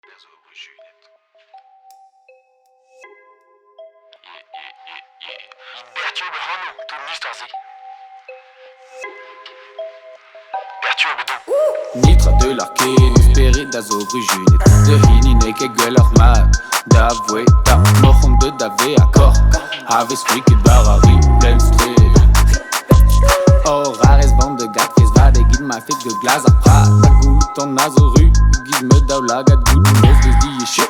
Das obrigine. Perturbe Hano, ton Stasi. Perturbe donc. Nitra de l'arcade, spirit das obrigine. De hinine ke guelarmad. Davwe, da mochum de dave akor. Have streaky barari, plein street. Oh, rares van de gatjes, waar de gid maar fit geglas a praat. Da gut ton nazoru, gid me da lagat gut mos de die shit.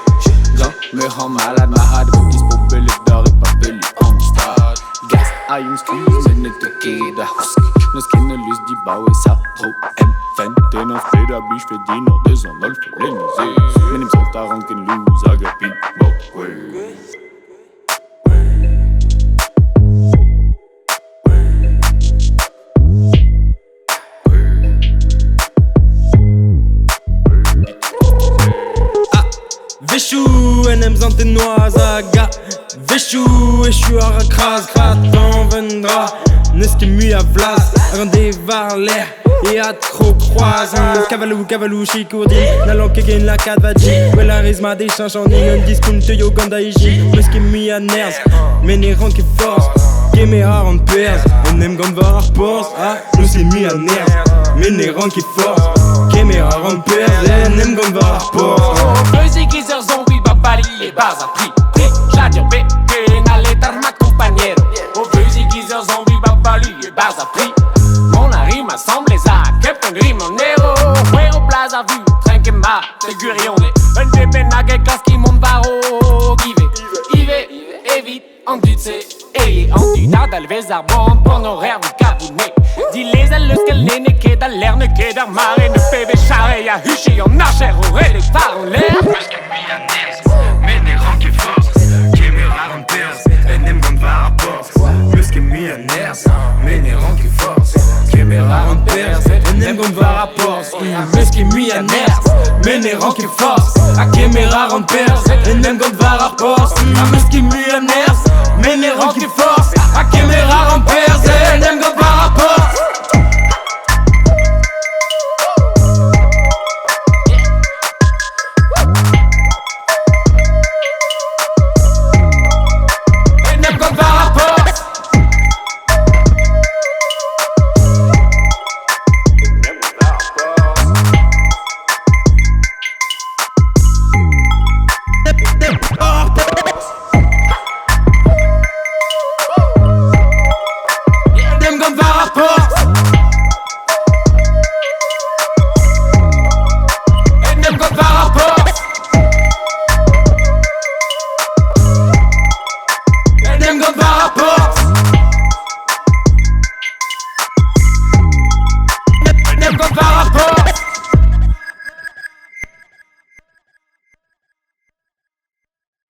Dan me han malad ma had is popelig daar ik papeli on staat. Gas, ayum street, men het te keda husk. Nos kende lys die bouwen sa tro en fan. Den er fedt at blive verdiener, det er nul forlængelse. Men im sånt der runken lus, agapi, mokwe. Veshu, enem zante noisaga. Veshu, eshu arakras, gratin vendra. Neske mu a vlas, rendez var l'air. Et à trop croisant, cavalou, chicourdi. N'allant que gagne la cadvaji. Ouais, la risma des changes en un discount de Yoganda Iji. Neske mu a nerves, mais n'est rank et force. Gemera en pers, enem gant var ar pors. Ah, nous c'est mu a nerves, mais n'est rank et force. Gemera en pers, enem gant var ar pors. Böse gizer zombie babali e baza pri Jadir be que na letar ma compañero O böse gizer zombie babali e baza pri Mon rima semble a Captain Grimonero Fuego plaza vu Tranque ma te gurione Un bébé nage kaski mon varo Ive evite Anduce Eye anduda dal vezarbon Pon horaire du cabinet Di les allus qu'elle n'est que dans l'air Ne que dans mare Ne peve charre a huché en archer Au relais par en l'air Muskel mi a nerves, men er rank i force. Kamera en pers, enem gant var a pors. Muskel mi a nerves, men er rank i force. Kamera en pers, enem gant var a pors. Muskel mi a nerves, men er rank i force. A kamera en pers, enem gant var a pors. Muskel mi a nerves, men er rank i force. A kamera en pers, enem gant